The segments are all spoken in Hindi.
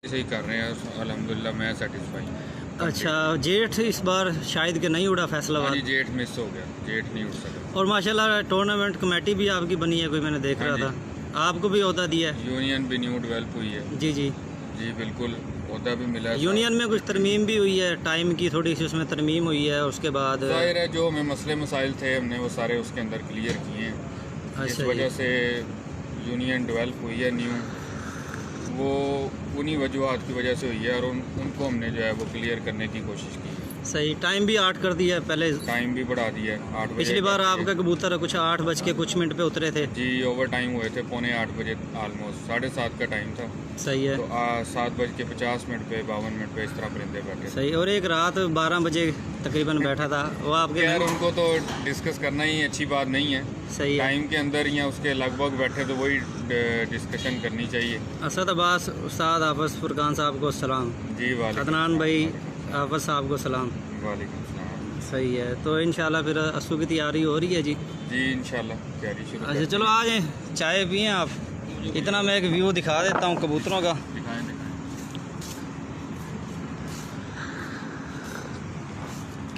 ऐसे ही कर रहे हैं अल्हम्दुलिल्लाह, मैं सेटिस्फाई। अच्छा, जेठ इस बार शायद कि नहीं उड़ा फैसलाबाद? जी, जेठ मिस हो गया, जेठ नहीं उठ सका। और माशाल्लाह टूर्नामेंट कमेटी भी आपकी बनी है कोई, मैंने देख रहा था। आपको भी ओहदा दिया है? यूनियन भी न्यू डेवलप हुई है। जी जी जी बिल्कुल, ओहदा भी मिला है। यूनियन में कुछ तरमीम भी हुई है, टाइम की थोड़ी सी उसमें तरमीम हुई है। उसके बाद जाहिर है जो हमें मसले मसाइल थे हमने वो सारे उसके अंदर क्लियर किए हैं। इस वजह से यूनियन डेवलप हुई है न्यू, वो उन्हीं वजूहत की वजह से हुई है और उनको हमने जो है वो क्लियर करने की कोशिश की है। सही, टाइम भी 8 कर दिया है, पहले टाइम भी बढ़ा दिया है 8 बजे। पिछली बार आपका कबूतर कुछ 8 बज के कुछ मिनट पे उतरे थे। जी, ओवर टाइम हुए थे, 7:45 बजे, ऑलमोस्ट 7:30 का टाइम था। सही है। तो 7:50 पे 52 मिनट पे इस तरह परिंदे बैठे। सही। और एक रात 12 बजे तकरीबन बैठा था वो आपके। यार उनको तो डिस्कस करना ही अच्छी बात नहीं है। सही है। टाइम के अंदर या उसके लगभग बैठे तो वही डिस्कशन करनी चाहिए। असद अब्बास उस्ताद हाफिज़ फुरकान साहब को सलाम। जी वालेकुम। अदनान भाई हाफिज़ साहब को सलाम। वालेकुम सलाम। सही है। तो इंशाल्लाह फिर अस्सू की तैयारी हो रही है जी? जी इंशाल्लाह तैयारी शुरू। अच्छा चलो आ जाएँ, चाय पिए आप। इतना मैं एक व्यू दिखा देता हूँ कबूतरों का। दिखाएं दिखाएं।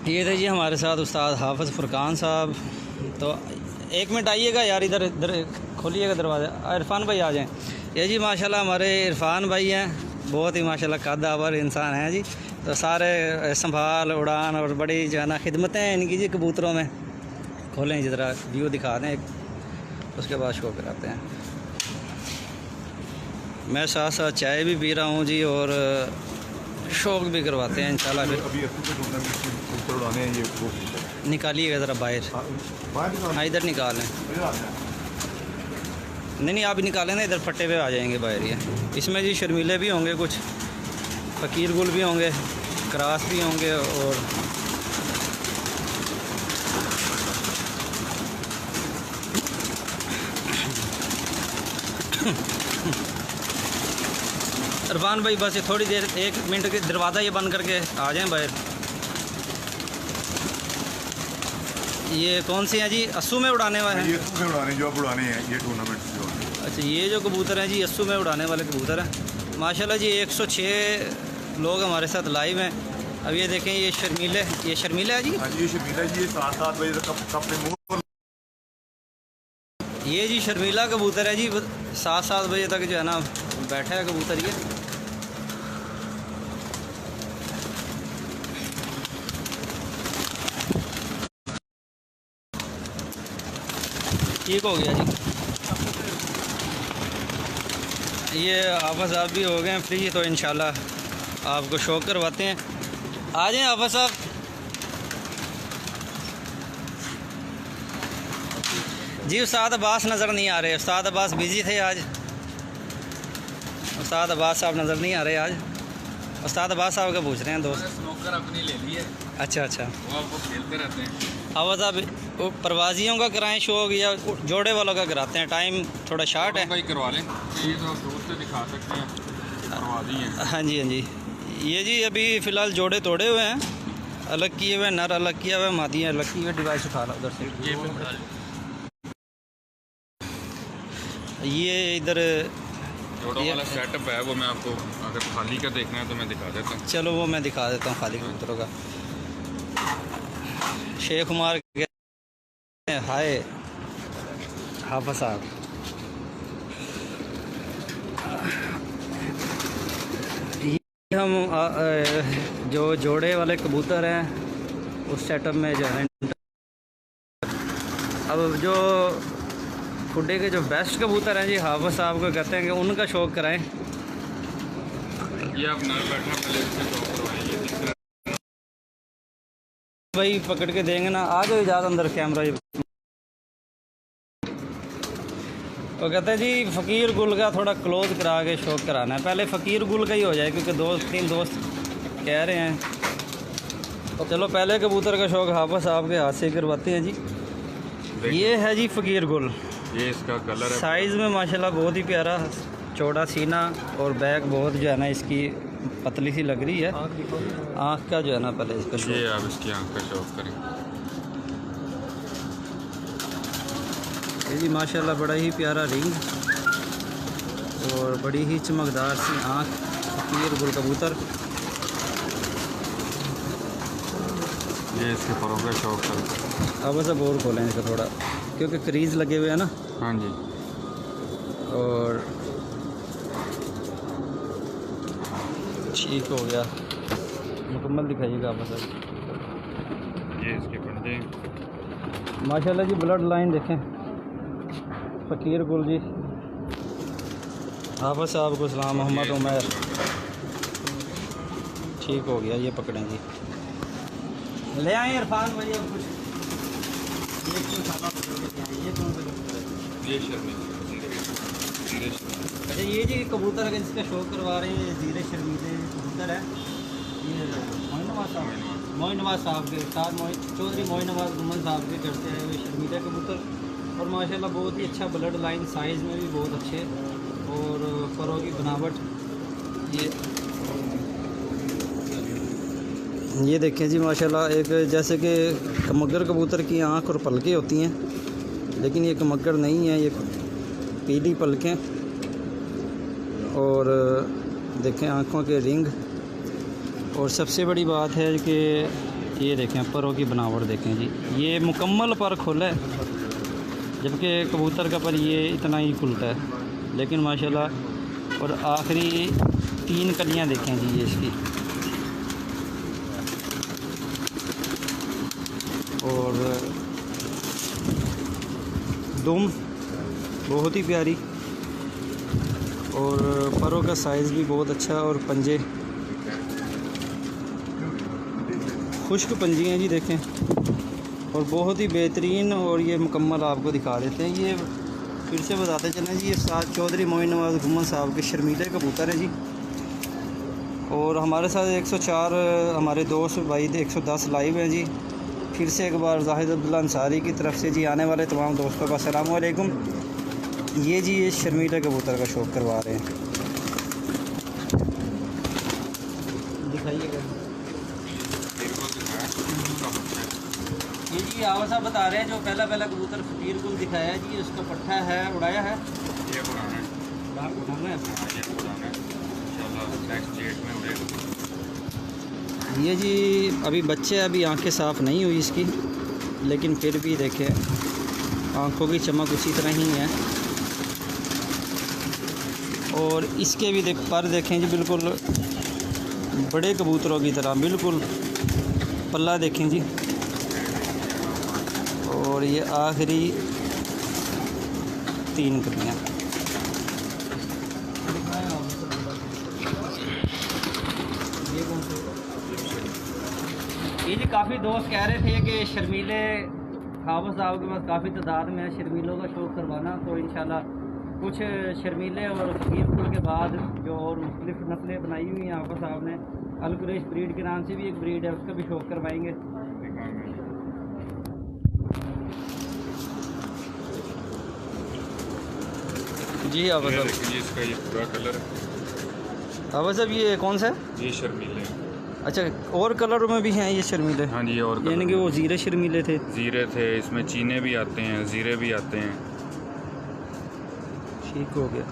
ये थे जी हमारे साथ उस्ताद हाफिज़ फुरकान साहब। तो एक मिनट आइएगा यार, इधर इधर खोलिएगा दरवाज़ा। इरफान भाई आ जाएँ। ये जी माशाल्लाह हमारे इरफान भाई हैं, बहुत ही माशाल्लाह कद्दावर इंसान हैं जी। तो सारे संभाल उड़ान और बड़ी जो है ना खिदमतें हैं इनकी जी कबूतरों में। खोलें जिस तरह व्यू दिखा दें एक, उसके बाद शो कराते हैं। मैं साथ साथ चाय भी पी रहा हूँ जी और शौक भी करवाते हैं इंशाल्लाह। फिर अभी कबूतर उड़ाने हैं, ये वो निकालिएगा ज़रा बाहर। हाँ इधर निकालें। नहीं आप ही निकालें ना, इधर फटे हुए आ जाएंगे बाहर। ये इसमें जी शर्मीले भी होंगे, कुछ फ़कीर गुल भी होंगे, क्रास भी होंगे और इरफान भाई बस थोड़ी देर 1 मिनट के दरवाज़ा ये बंद करके आ जाएं बाहर। ये कौन सी हैं जी? अस्सू में उड़ाने वाले हैं? ये अस्सू में उड़ाने, जो अब उड़ाने हैं ये टूर्नामेंट जो है। अच्छा, ये जो कबूतर हैं जी अस्सू में उड़ाने वाले कबूतर हैं माशाल्लाह जी। 106 लोग हमारे साथ लाइव हैं। अब ये देखें, ये शर्मीले है जी। हाँ जी, ये शर्मीला जी, ये 7 बजे तक अपने मुँह। ये जी शर्मीला कबूतर है जी, 7 बजे तक जो है ना बैठा है कबूतर। ये ठीक हो गया जी। ये हाफिज़ साहब भी हो गए हैं फ्री, तो इंशाल्लाह आपको शो करवाते हैं। आ जाएं हाफिज़ साहब। जी उस्ताद अब्बास नज़र नहीं आ रहे, उस्ताद अब्बास बिज़ी थे आज। उस्ताद अब्बास साहब नज़र नहीं आ रहे आज। उस्ताद अब्बास साहब का पूछ रहे हैं दोस्त। स्नूकर अपनी ले ली है। अच्छा अच्छा, वो आपको खेलते रहते हैं। अब साहब वो प्रवासियों का कराएं शो या जोड़े वालों का कराते हैं? टाइम थोड़ा शार्ट है भाई, करवा लें। ये तो आप दूर से दिखा सकते हैं, प्रवासी हैं। हाँ जी हाँ जी। ये जी अभी फ़िलहाल जोड़े तोड़े हुए हैं, अलग किए हुए, नर अलग किया हुआ है, मादी अलग की हुई। डिवाइस उठा लो उधर से। ये इधर जोड़ों वाला सेटअप है, वो मैं आपको अगर खाली का देखना है तो मैं दिखा देता हूँ। चलो वो मैं दिखा देता हूँ खाली कबूतरों का। शेख उमर हाय हाफिज़ साहब। ये हम जो जोड़े वाले कबूतर हैं उस सेटअप में जो है, अब जो खुडे के जो बेस्ट कबूतर हैं जी हाफिज़ साहब को कहते हैं कि उनका शौक़ कराएं। ये आप नर बैठा पहले इससे शौक करवाएंगे। भाई पकड़ के देंगे ना, आ जाओ इजाज़त अंदर कैमरा। ये तो कहते हैं जी फ़कीर गुल का थोड़ा क्लोज़ करा के शौक़ कराना है। पहले फ़कीर गुल का ही हो जाए क्योंकि 2-3 दोस्त कह रहे हैं। तो चलो पहले कबूतर का शौक़ हाफिज़ साहब के हाथ से करवाते हैं जी। ये है जी फ़कीर गुल। ये इसका कलर है, साइज़ में माशाल्लाह बहुत ही प्यारा, चौड़ा सीना और बैक बहुत जो है ना इसकी पतली सी लग रही है। आँख का जो है ना पहले इसका ये आप इसकी आँख का शौक़ करें। ये जी माशाल्लाह बड़ा ही प्यारा रिंग और बड़ी ही चमकदार सी आँख। फ़कीर गुल कबूतर। ये इसके परों का शौक करता अब सब और खोलें इसका थोड़ा, क्योंकि क्रीज लगे हुए हैं ना। हाँ जी। और ठीक हो गया, मुकम्मल दिखाइएगा आप सब। ये इसके पंजे माशाल्लाह जी, ब्लड लाइन देखें, फ़कीर गुल जी, हाफ़िज़ साहब को सलाम, मोहम्मद उमर। ठीक हो गया, ये पकड़ें जी, ले आए इरफान भाई। अब कुछ ये कौन सा कबूतर है? ये शर्मीले। अच्छा, ये जी कबूतर अगर जिसका शौक करवा रहे हैं, ज़ीरे शर्मीले कबूतर है। ये मोइन नवाज साहब के साथ चौधरी मोइन नवाज गुमन साहब के करते हैं वो शर्मीले कबूतर। और माशाल्लाह बहुत ही अच्छा ब्लड लाइन, साइज़ में भी बहुत अच्छे, और परों की बनावट। ये देखें जी माशाल्लाह, एक जैसे कि कमगर कबूतर की आँख और पलकें होती हैं, लेकिन ये कमगर नहीं है, ये पीली पलकें, और देखें आँखों के रिंग। और सबसे बड़ी बात है कि ये देखें परों की बनावट देखें जी, ये मुकम्मल पर खुला है, जबकि कबूतर का पर ये इतना ही खुलता है, लेकिन माशाल्लाह। और आखिरी 3 कलियाँ देखें जी ये इसकी, और दुम बहुत ही प्यारी, और परों का साइज़ भी बहुत अच्छा, और पंजे खुश्क पंजी हैं जी देखें, और बहुत ही बेहतरीन। और ये मुकम्मल आपको दिखा देते हैं, ये फिर से बताते चलें जी, ये साथ चौधरी मोइन नवाज गुमन साहब के शर्मीले कबूतर हैं जी। और हमारे साथ 104 हमारे दोस्त भाई 110 लाइव हैं जी। फिर से एक बार जाहिद अब्दुल्ला अंसारी की तरफ से जी आने वाले तमाम दोस्तों का अस्सलाम वालेकुम। ये जी ये शर्मीले कबूतर का शौक़ करवा रहे हैं, दिखाइएगा। ये जी आवा साहब बता रहे हैं, जो पहला कबूतर फ़कीर गुल दिखाया जी, उसका पट्ठा है, उड़ाया है, ये उड़ाना है। उड़ाना है। ये उड़ाना है, इंशाल्लाह नेक्स्ट डेट में उड़ेगा। ये जी अभी बच्चे, अभी आंखें साफ़ नहीं हुई इसकी, लेकिन फिर भी देखें आंखों की चमक उसी तरह ही है। और इसके भी पर देखें जी, बिल्कुल बड़े कबूतरों की तरह, बिल्कुल पल्ला देखें जी। और ये आखिरी 3 कलियाँ। ये जी काफ़ी दोस्त कह रहे थे कि शर्मीले हाफ़िज़ साहब के पास काफ़ी तादाद में है शर्मीलों का शौक़ करवाना, तो इंशाल्लाह कुछ शर्मीले और फ़कीर गुल के बाद जो और मुख्तलिफ़ नस्लें बनाई हुई हैं हाफ़िज़ साहब ने, अल कुरैश ब्रीड के नाम से भी एक ब्रीड है, उसका भी शौक़ करवाएंगे। जी हाफ़िज़ साहब, इसका ये पूरा कलर है। हाफ़िज़ साहब ये कौन सा है? ये शर्मीले। अच्छा, और कलरों में भी हैं ये शर्मीले? हाँ जी, और यानी कि वो ज़ीरे शर्मीले थे? ज़ीरे थे, इसमें चीने भी आते हैं, ज़ीरे भी आते हैं। ठीक हो गया।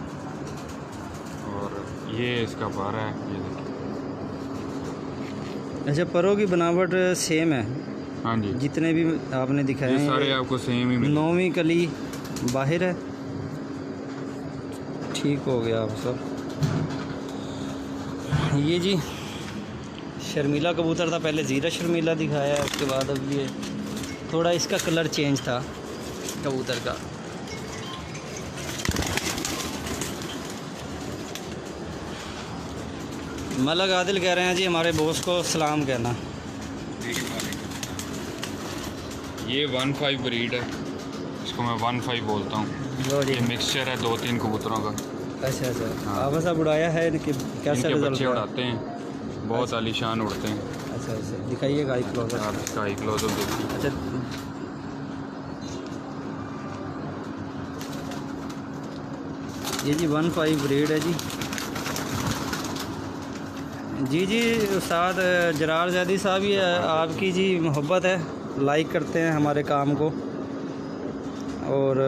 और ये इसका पारा है, ये देखिए। अच्छा, परों की बनावट सेम है? हाँ जी, जितने भी आपने दिखाए हैं सारे आपको सेम ही मिले। 9वीं कली बाहर है। ठीक हो गया आप सब। ये जी शर्मीला कबूतर था, पहले ज़ीरा शर्मीला दिखाया है, उसके बाद अब ये थोड़ा इसका कलर चेंज था कबूतर का। मलक आदिल कह रहे हैं जी हमारे बॉस को सलाम कहना। ये 1-5 ब्रीड है, इसको मैं 1-5 बोलता हूँ। ये मिक्सचर है 2-3 कबूतरों का। अच्छा अच्छा, हाँ। आप सब उड़ाया है कि कैसे रिजल्ट बच्चे हुआ? उड़ाते हैं, बहुत आलीशान उड़ते हैं। अच्छा अच्छा, दिखाइएगा आई क्लोजर। आप इसका आई क्लोजअप देखिए। अच्छा, ये जी 1-5 ब्रीड है जी। जी जी उस्ताद जरार ज़ैदी साहब, ये आपकी जी मोहब्बत है, लाइक करते हैं हमारे काम को और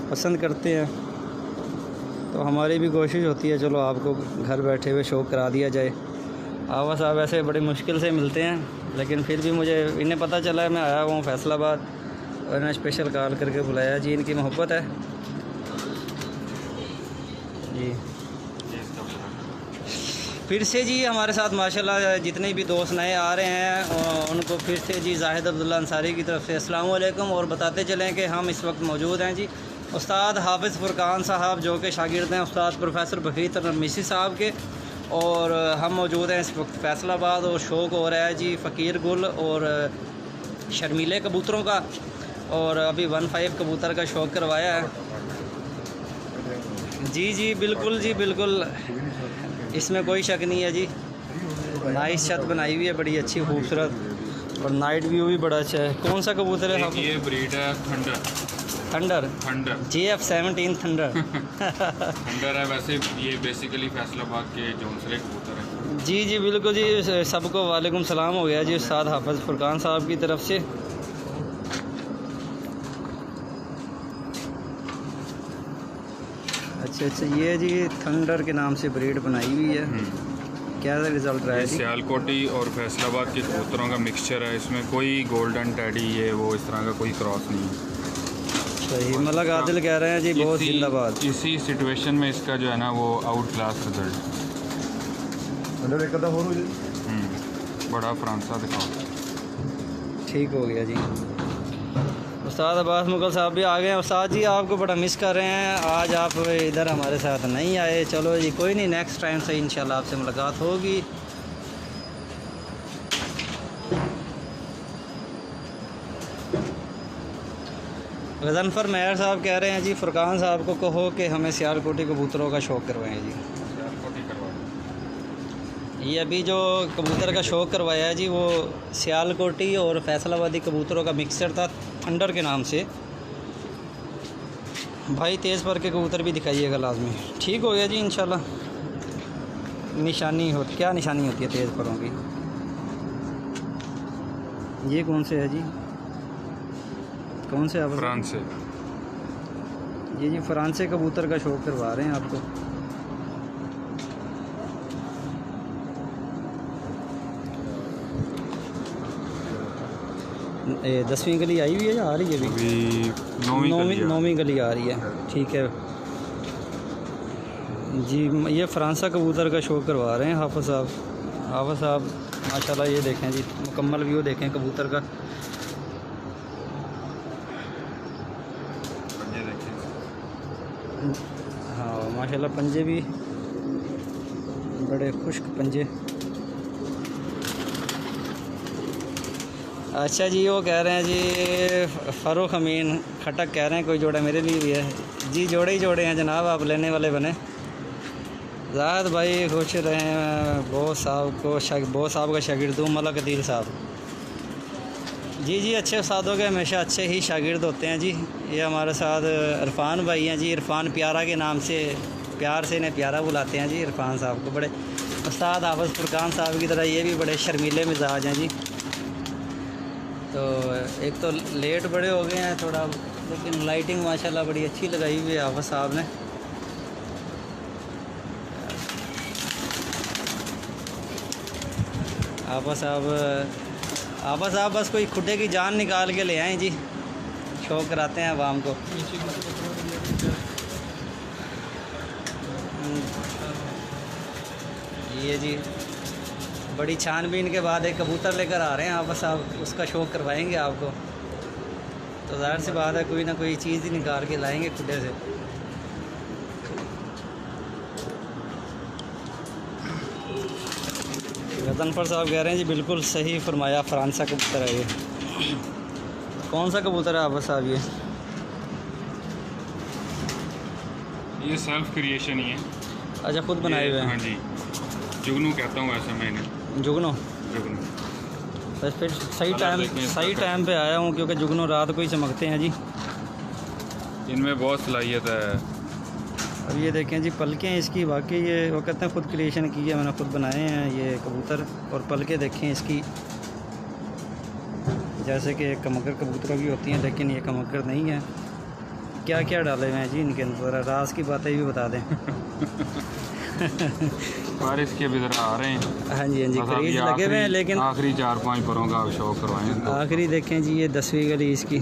पसंद करते हैं, तो तो हमारी भी कोशिश होती है चलो आपको घर बैठे हुए शौक़ करा दिया जाए। आवा साहब ऐसे बड़ी मुश्किल से मिलते हैं, लेकिन फिर भी मुझे इन्हें पता चला है मैं आया हुआ हूँ फैसलाबाद, और इन्हें स्पेशल कॉल करके बुलाया जी, इनकी मोहब्बत है जी। फिर से जी हमारे साथ माशाल्लाह जितने भी दोस्त नए आ रहे हैं उनको फिर से जी जाहिद अब्दुल्ला अंसारी की तरफ से अस्सलाम वालेकुम। और बताते चलें कि हम इस वक्त मौजूद हैं जी उस्ताद हाफिज़ फुरकान साहब, जो कि शागिर्द हैं उस्ताद प्रोफेसर बखीर मिसी साहब के, और हम मौजूद हैं इस वक्त फैसलाबाद। और शौक़ हो रहा है जी फ़कीर गुल और शर्मीले कबूतरों का, और अभी 15 कबूतर का शौक़ करवाया है जी। जी बिल्कुल जी बिल्कुल, इसमें कोई शक नहीं है जी। नाइस छत बनाई हुई है बड़ी अच्छी खूबसूरत, और नाइट व्यू भी बड़ा अच्छा है। कौन सा कबूतर है? ये ब्रीड है थंडर JF17 थंडर थंडर है। वैसे ये बेसिकली फैसलाबाद के जौनसरे कबूतर है जी। जी बिल्कुल जी, सबको वालेकुम सलाम हो गया जी उस्ताद हाफिज़ फुरकान साहब की तरफ से। अच्छा, ये जी थंडर के नाम से ब्रीड बनाई हुई है। क्या रिज़ल्ट रहा है? सियालकोटी और फैसलाबाद के कबूतरों का मिक्सचर है, इसमें कोई गोल्डन टैडी ये वो इस तरह का कोई क्रॉस नहीं है। सही, मलक आदिल कह रहे हैं जी बहुत जिंदाबाद। इसी सिचुएशन में इसका जो है ना वो आउट क्लास रिजल्ट। बड़ा फ्रांसा दिखाओ। ठीक हो गया जी। उस्ताद अब्बास मुगल साहब भी आ गए हैं। उस्ताद जी आपको बड़ा मिस कर रहे हैं, आज आप इधर हमारे साथ नहीं आए। चलो जी कोई नहीं, नेक्स्ट टाइम से इंशाल्लाह आपसे मुलाकात होगी। गज़नफ़र मेहर साहब कह रहे हैं जी फुरकान साहब को कहो कि हमें सियालकोटी कबूतरों का शौक़ करवाएं जी। सियालकोटी करवा, ये अभी जो कबूतर का शौक़ करवाया है जी वो सियालकोटी और फैसलाबादी कबूतरों का मिक्सचर था थंडर के नाम से। भाई तेज़ पर के कबूतर भी दिखाइएगा लाजमी। ठीक हो गया जी इंशाल्लाह। निशानी हो, क्या निशानी होती है तेज़ परों की? ये कौन से है जी? कौन से आप? फ्रांस से। ये जी फ्रांस से कबूतर का शौक़ करवा रहे हैं आपको। ये 10वीं गली आई हुई है या आ रही है अभी? नौवीं गली आ रही है। ठीक है जी। ये फ्रांसा कबूतर का शौक़ करवा रहे हैं हाफिज़ साहब। हाफिज़ साहब माशाल्लाह ये देखें जी, मुकम्मल व्यू देखें कबूतर का। हाँ माशाल्लाह पंजे भी बड़े खुश्क पंजे। अच्छा जी, वो कह रहे हैं जी फ़ारूक अमीन खटक कह रहे हैं कोई जोड़ा मेरे लिए भी है जी। जोड़े ही जोड़े हैं जनाब, आप लेने वाले बने। ज़ाहिद भाई खुश रहें। बोस साहब का शागिर्द हूँ मलक अदील साहब। जी जी, अच्छे उस्तादों के हमेशा अच्छे ही शागिर्द होते हैं जी। ये हमारे साथ इरफान भाई हैं जी, इरफान प्यारा के नाम से प्यार से इन्हें प्यारा बुलाते हैं जी। इरफान साहब को बड़े उस्ताद हाफिज़ फुरकान साहब की तरह ये भी बड़े शर्मीले मिजाज हैं जी। तो एक तो लेट बड़े हो गए हैं थोड़ा, लेकिन लाइटिंग माशाल्लाह बड़ी अच्छी लगाई हुई है हाफिज़ साहब ने। हाफिज़ साहब बस कोई खुडे की जान निकाल के ले आए जी, शौक़ कराते हैं आवाम को। ये जी बड़ी छानबीन के बाद एक कबूतर लेकर आ रहे हैं हाफिज़ साहब, उसका शौक़ करवाएंगे आपको। तो ज़ाहिर सी बात है कोई ना कोई चीज़ ही निकाल के लाएंगे खुडे से। गज़नफ़र साहब कह रहे हैं जी बिल्कुल सही फरमाया, फ्रांसा कबूतर है ये। कौन सा कबूतर है हाफिज़ साहब ये सेल्फ क्रिएशन ही है। अच्छा, खुद बनाए हुए हैं? हाँ जी, जुगनू कहता हूँ ऐसा मैं इन्हें। जुगनू बस फिर सही टाइम पे आया हूँ, क्योंकि जुगनू रात को ही चमकते हैं जी। इनमें बहुत सलाहियत है। अब ये देखें जी पलकें इसकी, वाकई ये वो कहते हैं खुद क्रिएशन की है, मैंने खुद बनाए हैं ये कबूतर। और पलकें देखें इसकी, जैसे कि कमकर कबूतरों की होती हैं, लेकिन ये कमकर नहीं है। क्या क्या डाले हुए हैं जी इनके अंदर, राज की बातें भी बता दें। बारिश के भी ज़रा आ रहे हैं। हाँ जी हाँ जी, बस अब क्रीज ये लगे हुए हैं, लेकिन आखिरी 4-5 परों का आप शौक करवाएं तो। आखिरी देखें जी, ये 10वीं गली इसकी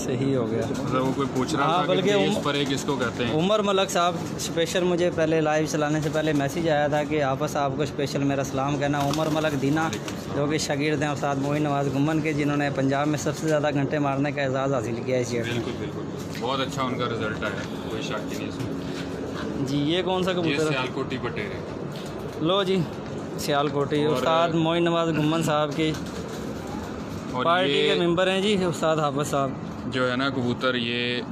सही हो गया। मतलब वो कोई पूछ रहा हाँ, था बल्कि कि इस परे किसको कहते हैं। उमर मलक साहब स्पेशल, मुझे पहले लाइव चलाने से पहले मैसेज आया था कि आपस आपको स्पेशल मेरा सलाम कहना। उमर मलक दीना जो कि शागिर्द हैं उस्ताद मोइन नवाज़ गुम्मन के, जिन्होंने पंजाब में सबसे ज़्यादा घंटे मारने का एजाज़ हासिल किया है इस ईयर। बिल्कुल बिल्कुल, बहुत अच्छा उनका रिजल्ट आया, कोई शक ही नहीं इसमें जी। ये कौन सा ये कबूतर है? सियालकोटी बटेरे। लो जी, सियालकोटी, और उस्ताद मोइन नवाज़ गुम्मन साहब की और पार्टी ये के मेंबर हैं जी उस्ताद हाफिज़ साहब। जो है ना कबूतर, ये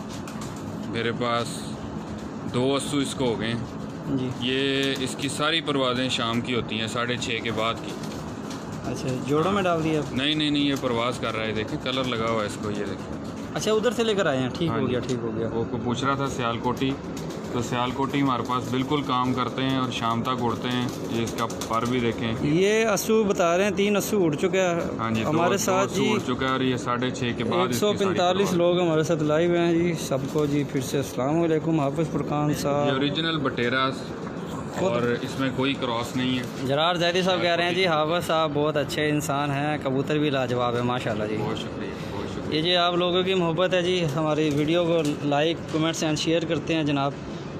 मेरे पास 2 अस्सू इसको हो गए हैं जी। ये इसकी सारी परवाज़ें शाम की होती हैं 6:30 के बाद की। अच्छा, जोड़ों में डाल दिया? नहीं नहीं नहीं, ये परवाज़ कर रहा है, देखिए कलर लगा हुआ है इसको, ये देखिए। अच्छा, उधर से लेकर आए हैं, ठीक हाँ हो जी। गया, ठीक हो गया। वो को पूछ रहा था सियालकोटी, तो सियालकोटी हमारे पास बिल्कुल काम करते हैं और शाम तक उड़ते हैं। ये इसका पर भी देखें, ये अस्सू बता रहे हैं, 3 अस्सू उड़ चुका है हाँ जी, हमारे दो साथ अस्सू जी। उड़ चुका है और ये 6:30 के बाद इसकी सारी 145 परवाज़। लोग हमारे साथ लाइव हैं जी। सबको जी फिर से अस्सलाम वालेकुम। हाफिज़ फुरकान ये साहब, ओरिजिनल बटेरास और इसमें कोई क्रॉस नहीं है। जरार जैदी साहब कह रहे हैं जी हाफिज़ साहब बहुत अच्छे इंसान हैं, कबूतर भी लाजवाब है माशाल्लाह जी। बहुत शुक्रिया, बहुत शुक्रिया। ये जी आप लोगों की मोहब्बत है जी, हमारी वीडियो को लाइक कमेंट्स एंड शेयर करते हैं जनाब।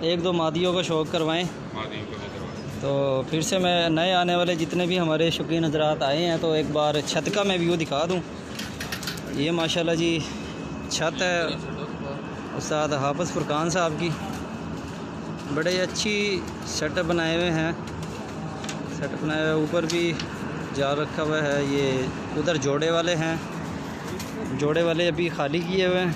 1-2 मादियों को शौक़ करवाएं। मादियों को भी करवाएं। तो फिर से मैं नए आने वाले जितने भी हमारे शौकीन हजरात आए हैं तो एक बार छत का मैं व्यू दिखा दूं। ये माशाल्लाह जी छत है उस्ताद हाफिज़ फुरकान साहब की, बड़े अच्छी सेटअप बनाए हुए हैं। सेटअप बनाए हुए, ऊपर भी जाल रखा हुआ है। ये उधर जोड़े वाले हैं, जोड़े वाले अभी खाली किए हुए हैं।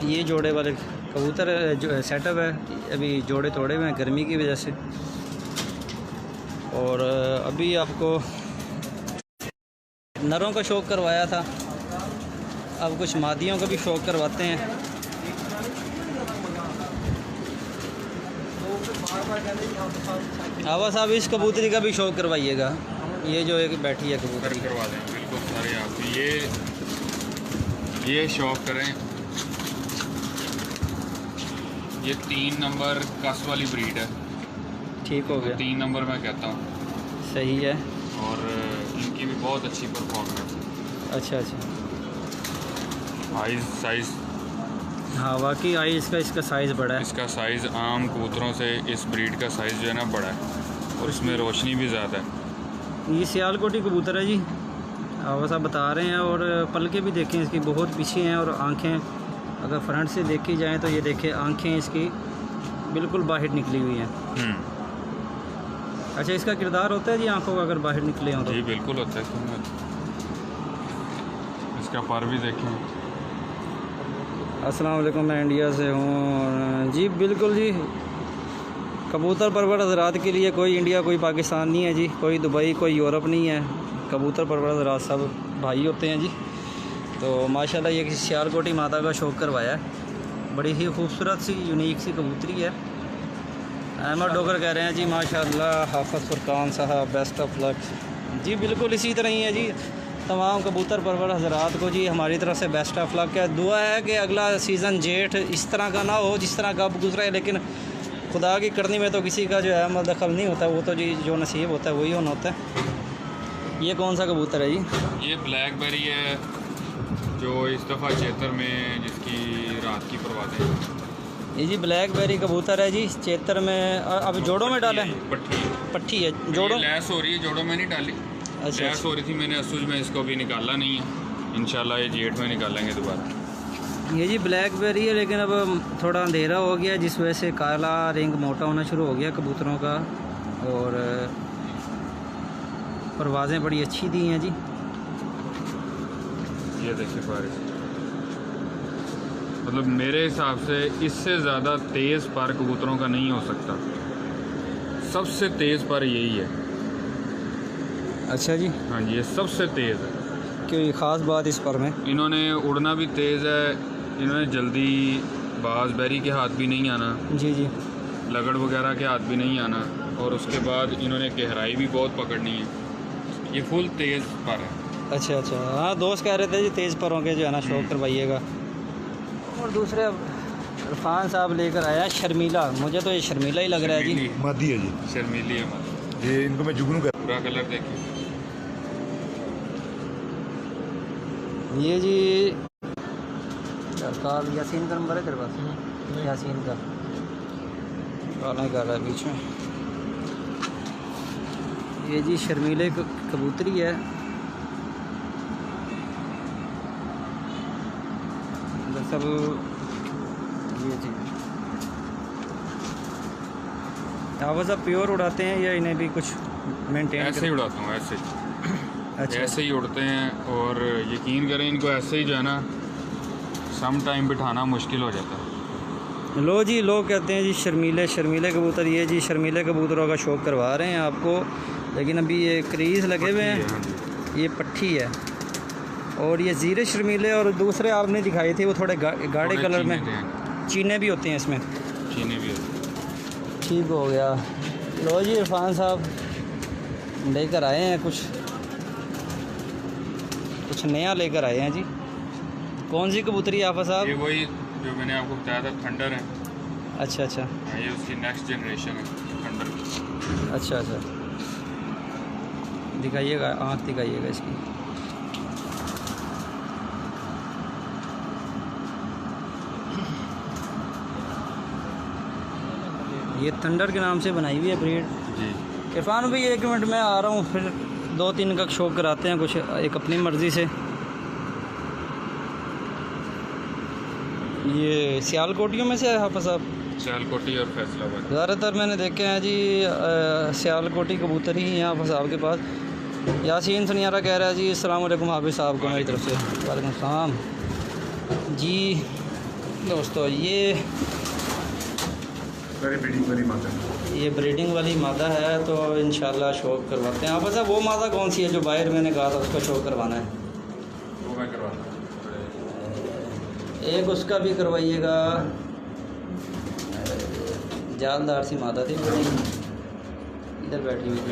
ये जोड़े वाले कबूतर जो सेटअप है, अभी जोड़े तोड़े हुए हैं गर्मी की वजह से। और अभी आपको नरों का शौक़ करवाया था, अब कुछ मादियों का भी शौक़ करवाते हैं। आवा साहब इस कबूतरी का भी शौक़ करवाइएगा, ये जो एक बैठी है कबूतरी। करवा दें बिल्कुल सारे आप। ये शौक़ करें। ये 3 नंबर कस वाली ब्रीड है, ठीक हो गया, 3 नंबर मैं कहता हूँ। सही है। और इनकी भी बहुत अच्छी परफॉर्मेंस है। अच्छा अच्छा, आइज़ साइज़, हाँ वाकई आई इसका साइज़ बड़ा है। इसका साइज़ आम कबूतरों से इस ब्रीड का साइज़ जो है ना बड़ा है और इसमें रोशनी भी ज़्यादा है। ये सियालकोटी कबूतर है जी, आवा साहब बता रहे हैं। और पलके भी देखें इसकी बहुत पीछे हैं, और आंखें अगर फ्रंट से देखी जाएँ तो ये देखें आंखें इसकी बिल्कुल बाहर निकली हुई हैं। अच्छा, इसका किरदार होता है जी आंखों का अगर बाहर निकले हों तो? जी बिल्कुल होता है, क्यों नहीं होता। इसका पर भी देखें। अस्सलाम वालेकुम, मैं इंडिया से हूँ जी। बिल्कुल जी, कबूतर परवर हज़रात के लिए कोई इंडिया कोई पाकिस्तान नहीं है जी, कोई दुबई कोई यूरोप नहीं है। कबूतर परवर हज़रात सब भाई होते हैं जी। तो माशाल्लाह ये किसी सियालकोटी माता का शौक़ करवाया है, बड़ी ही खूबसूरत सी यूनिक सी कबूतरी है। अहमद डोगर कह रहे हैं जी माशाल्लाह हाफिज़ फुरकान साहब बेस्ट ऑफ लक। जी बिल्कुल इसी तरह ही है जी, तमाम कबूतर परवर हज़रात को जी हमारी तरफ से बेस्ट ऑफ लक है। दुआ है कि अगला सीज़न जेठ इस तरह का ना हो जिस तरह का अब गुजरा है, लेकिन खुदा की करनी में तो किसी का जो है दखल नहीं होता, वो तो जी जो नसीब होता है वही होना होता है। ये कौन सा कबूतर है जी? ये ब्लैकबेरी है जो इस दफ़ा चेतर में जिसकी रात की परवाज़ें हैं। ये जी ब्लैकबेरी कबूतर है जी, चेतर में अब जोड़ों में डाला है, पट्टी है जोड़ों। लैस हो रही है, जोड़ों में नहीं डाली। अच्छा, लैस हो रही थी, मैंने असुज में इसको भी निकाला नहीं है। इंशाल्लाह ये जेठ में निकालेंगे दोबारा। ये जी ब्लैकबेरी है, लेकिन अब थोड़ा अंधेरा हो गया जिस वजह से काला रिंग मोटा होना शुरू हो गया कबूतरों का। और परवाज़ें बड़ी अच्छी दी हैं जी। ये देखिए बारिश, मतलब मेरे हिसाब से इससे ज़्यादा तेज़ पर कबूतरों का नहीं हो सकता। सबसे तेज़ पर यही है। अच्छा जी, हाँ जी, ये सबसे तेज़ है। कोई ख़ास बात इस पर में? इन्होंने उड़ना भी तेज़ है, इन्होंने जल्दी बाज बैरी के हाथ भी नहीं आना, जी जी, लगड़ वगैरह के हाथ भी नहीं आना, और उसके बाद इन्होंने गहराई भी बहुत पकड़नी है। ये फुल तेज़ पर है। अच्छा अच्छा, हाँ दोस्त कह रहे थे जी तेज़ परों के जो है ना शौक करवाइएगा। और दूसरे इरफान साहब लेकर आया है शर्मीला, मुझे तो ये शर्मीला ही लग रहा है जी। मादी है जी, शर्मीली है मादी। ये इनको मैं जुगनू कर पूरा कलर देखिए। ये जी काल यासीन का नंबर है तेरे पास? यासीन का काला ही काला है बीच में। ये जी शर्मीले कबूतरी है, सब ये जी। आप सब प्योर उड़ाते हैं या इन्हें भी कुछ मेंटेन? ऐसे ही उड़ाता हूँ, ऐसे ही। अच्छा ऐसे ही उड़ते हैं और यकीन करें इनको ऐसे ही जो है ना सम टाइम बिठाना मुश्किल हो जाता है। लो जी, लोग कहते हैं जी शर्मीले कबूतर। ये जी शर्मीले कबूतरों का शौक करवा रहे हैं आपको, लेकिन अभी ये क्रीज लगे हुए हैं, ये पट्टी है। और ये ज़ीरे शर्मीले और दूसरे आपने दिखाए थे वो थोड़े गाढ़े कलर में, चीने भी होते हैं इसमें। चीनी भी होती ठीक हो गया। लो जी इरफान साहब लेकर आए हैं कुछ नया लेकर आए हैं जी। कौन सी कबूतरी आफा है। साहब? ये वही जो मैंने आपको बताया था, थंडर है। अच्छा अच्छा हाँ, ये उसकी नेक्स्ट जनरेशन है थंडर। अच्छा अच्छा, दिखाइएगा, आँख दिखाइएगा इसकी। ये थंडर के नाम से बनाई हुई है ब्रीड जी। इरफान भाई 1 मिनट में आ रहा हूँ, फिर 2-3 का शौक कराते हैं कुछ एक अपनी मर्ज़ी से। ये सियालकोटियों में से है हाफिज़ साहब? सियालकोटी और फैसलाबाद ज़्यादातर मैंने देखे हैं जी सियालकोटी कबूतर ही हैं हाफिज़ साहब के पास। यासीन सुनियारा कह रहा है जी अस्सलाम वालेकुम हाफिज़ साहब को मेरी तरफ से। वालेकुम सलाम जी। दोस्तों ये ब्रीडिंग वाली मादा है, तो इंशाल्लाह शौक करवाते हैं। हाफिज़ साहब वो मादा कौन सी है जो बाहर मैंने कहा था उसका शौक करवाना है? वो मैं करवाता हूँ। एक उसका भी करवाइएगा, जानदार सी मादा थी बड़ी, इधर बैठी हुई थी।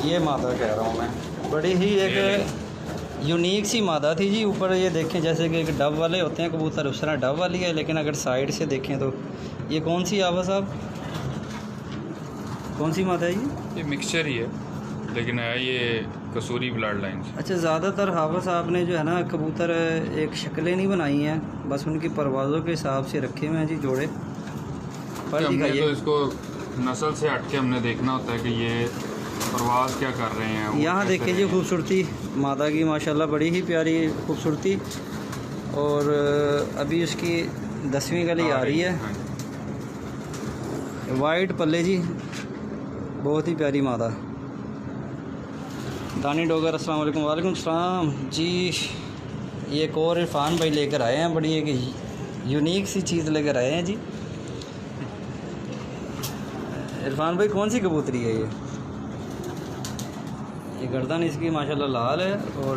ये मादा कह रहा हूँ मैं, बड़ी ही एक यूनिक सी मादा थी जी। ऊपर ये देखें जैसे कि एक डब वाले होते हैं कबूतर, उस तरह डब वाली है, लेकिन अगर साइड से देखें तो ये कौन सी आवा साहब, कौन सी मादा है ये मिक्सचर ही है, लेकिन है ये कसूरी ब्लड लाइन से। अच्छा, ज़्यादातर हाफिज़ साहब ने जो है ना कबूतर एक शक्लें नहीं बनाई हैं, बस उनकी परवाज़ों के हिसाब से रखे हुए हैं जी जोड़े। पर हमने तो इसको नस्ल से हट के हमने देखना होता है कि ये परवाज़ क्या कर रहे हैं। यहाँ देखें जी खूबसूरती मादा की, माशाल्लाह बड़ी ही प्यारी खूबसूरती। और अभी उसकी 10वीं गली आ रही है, वाइट पल्ले जी, बहुत ही प्यारी मादा। दानी डोगर अस्सलाम वालेकुम। वालेकुम सलाम जी। ये एक और इरफान भाई लेकर आए हैं, बड़ी एक यूनिक सी चीज़ लेकर आए हैं जी। इरफान भाई कौन सी कबूतरी है ये गर्दन इसकी माशाल्लाह लाल है और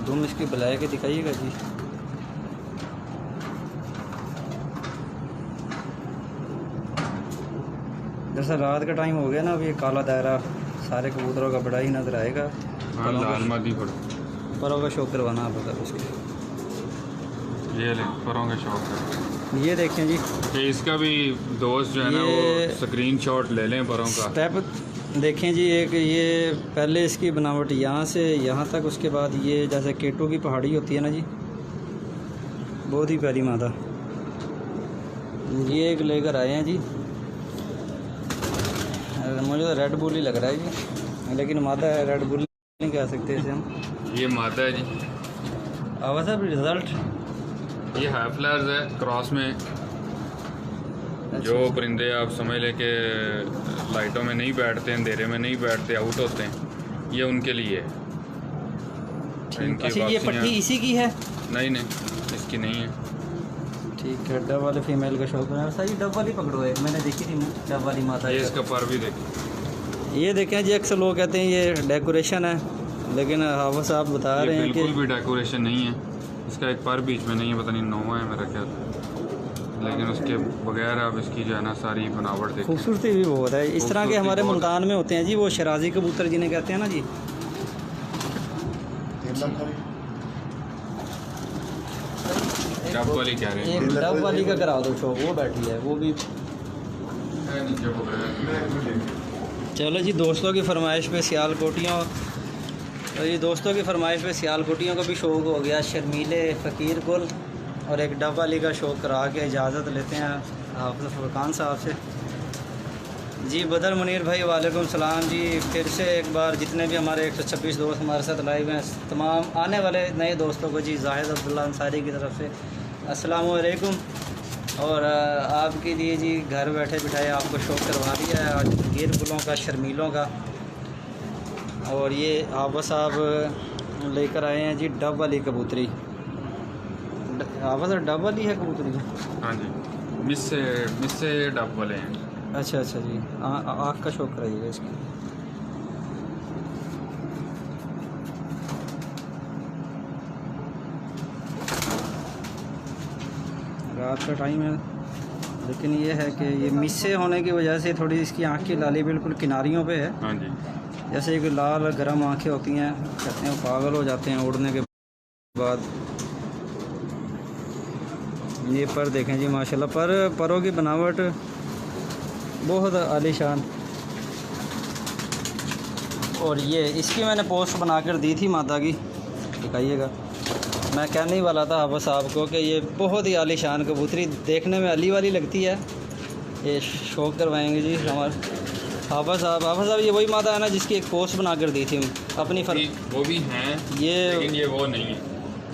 दुम इसकी ब्लैक है, दिखाइएगा जी। जैसा रात का टाइम हो गया ना, अब ये काला दायरा सारे कबूतरों का बड़ा ही नज़र आएगा। हाँ, लाल मादी परों का शौक करवाना आप बता उसके। ये ले परों का शौक है। ये देखें जी कि इसका भी दोस्त जो है ना वो स्क्रीनशॉट ले लें परों का। स्टेप देखें जी, एक ये पहले इसकी बनावट यहाँ से यहाँ तक, उसके बाद ये जैसे केटू की पहाड़ी होती है ना जी, बहुत ही प्यारी मादा। ये एक लेकर आए हैं जी, मुझे तो रेड बुल ही लग रहा है जी, लेकिन मादा है, रेड बुल नहीं कह सकते इसे हम। ये मादा है जी। आवाज़ है रिज़ल्ट, ये हाई फ्लावर्स है क्रॉस में। जो परिंदे आप समझ लें कि लाइटों में नहीं बैठते, अंधेरे में नहीं बैठते, आउट होते हैं, ये उनके लिए है। अच्छा, ये पट्टी इसी की है? नहीं नहीं, इसकी नहीं है। ठीक है, डब वाले फीमेल का शौक है। सही डब वाली पकड़ो है, मैंने देखी थी डब वाली माता। ये इसका पर भी देखिए, ये देखें जी, अक्सर लोग कहते हैं ये डेकोरेशन है, लेकिन हाफिज़ साहब बता रहे हैं कि बिल्कुल भी डेकोरेशन नहीं है। इसका एक पर बीच में नहीं है, पता नहीं नौवा है मेरा ख्याल। लेकिन उसके बगैर अब इसकी जो है ना सारी बनावट देखिए। खूबसूरती भी बहुत है। इस तरह के खूबसूरती हमारे बहुत है। मुल्तान में होते हैं जी, वो शराजी कबूतर जिन्हें कहते हैं ना जी। डब वाली कह रहे हैं। एक डब वाली का करा दो शो, वो बैठी है वो भी। है नीचे बगैर। चलो जी, दोस्तों की फरमाइश पे सियालकोटियों, तो ये दोस्तों की फरमाइश पे सियालकोटियों का भी शौक़ हो गया शर्मीले फ़कीर गुल, और एक डब वाली का शौक़ करा के इजाज़त लेते हैं हाफ़िज़ फुरकान साहब से। जी बदर मुनीर भाई वालेकुम सलाम जी। फिर से एक बार जितने भी हमारे 126 दोस्त हमारे साथ लाइव हैं, तमाम आने वाले नए दोस्तों को जी जाहिद अब्दुल्ला अंसारी की तरफ से अस्सलामु अलैकुम। और आपके लिए जी घर बैठे बिठाए आपको शौक़ करवा दिया है आज गिर गुलों का, शर्मीलों का। और ये आबा साहब लेकर आए हैं जी डब वाली कबूतरी। आबा साहब डब वाली है कबूतरी? हाँ जी, मिससे डब वाले हैं। अच्छा अच्छा जी, आँख का शौक़ कराइएगा इसकी। रात का टाइम है, लेकिन ये है कि ये मिस्से होने की वजह से थोड़ी इसकी आँख की लाली बिल्कुल किनारियों पे है। हाँ जी, जैसे एक लाल गर्म आँखें होती हैं, कहते हैं पागल हो जाते हैं उड़ने के बाद। ये पर देखें जी माशाल्लाह, परों की बनावट बहुत आलीशान। और ये इसकी मैंने पोस्ट बनाकर दी थी माता की, दिखाइएगा। मैं कहने ही वाला था आबा साहब को कि ये बहुत ही आलीशान कबूतरी, देखने में अली वाली लगती है। ये शौक़ करवाएंगे जी हमारे आबा साहब। ये वही माता है ना जिसकी एक पोस्ट बनाकर दी थी अपनी वो भी हैं लेकिन ये वो नहीं है।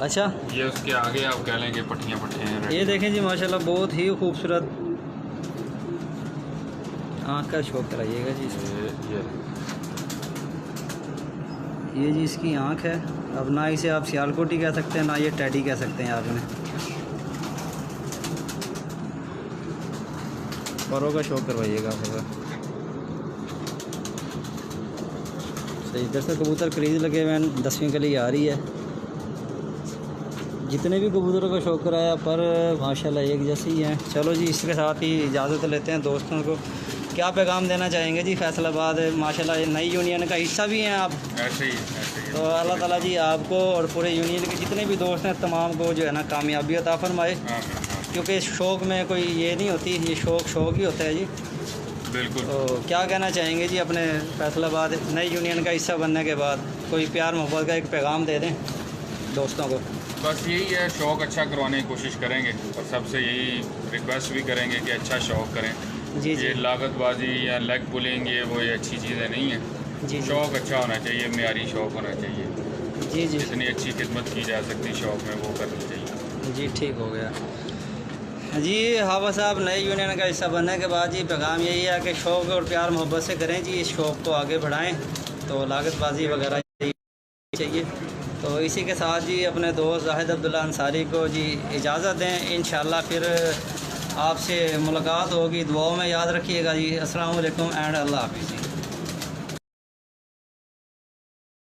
अच्छा, ये उसके आगे आप कह लें कि पट्टियाँ हैं। ये देखें जी माशाल्लाह बहुत ही खूबसूरत आँख का शौक़ कराइएगा जी। ये जी इसकी आँख है। अब ना इसे आप सियालकोटी कह सकते हैं, ना ये टैडी कह सकते हैं आपने। परों का शौक़ करवाइएगा आप। सही इधर से कबूतर क्रीज लगे हुए हैं, 10वीं कली आ रही है। जितने भी कबूतरों का शौक़ कराया पर माशाल्लाह एक जैसे ही हैं। चलो जी, इसके साथ ही इजाज़त लेते हैं। दोस्तों को क्या पैगाम देना चाहेंगे जी? फैसलाबाद माशाल्लाह नई यूनियन का हिस्सा भी हैं आप। ऐसे ही तो अल्लाह ताला जी आपको और पूरे यूनियन के जितने भी दोस्त हैं तमाम को जो है ना कामयाबी अता फरमाए। क्योंकि शौक़ में कोई ये नहीं होती, ये शौक़ ही होता है जी। बिल्कुल। तो क्या कहना चाहेंगे जी अपने फैसलाबाद नई यूनियन का हिस्सा बनने के बाद? कोई प्यार मोहब्बत का एक पैगाम दे दें दोस्तों को। बस यही है, शौक़ अच्छा करवाने की कोशिश करेंगे और सबसे यही रिक्वेस्ट भी करेंगे कि अच्छा शौक़ करें। जी ये लागतबाजी या लेग पुलिंग ये अच्छी चीज़ें नहीं हैं। जी शौक़ अच्छा होना चाहिए, मेयारी शौक़ होना चाहिए। जी जी, जितनी अच्छी खिदमत की जा सकती शौक़ में वो करनी चाहिए। जी ठीक हो गया जी। हावा साहब नए यूनियन का हिस्सा बनने के बाद जी पैगाम यही है कि शौक़ और प्यार मोहब्बत से करें जी, इस शौक़ को आगे बढ़ाएं। तो लागतबाजी वगैरह चाहिए। तो इसी के साथ जी अपने दोस्त जाहिद अब्दुल्ला अंसारी को जी इजाज़त दें। इंशाल्लाह फिर आपसे मुलाकात होगी। दुआओं में याद रखिएगा जी। अस्सलाम वालेकुम एंड अल्लाह हाफ़िज़।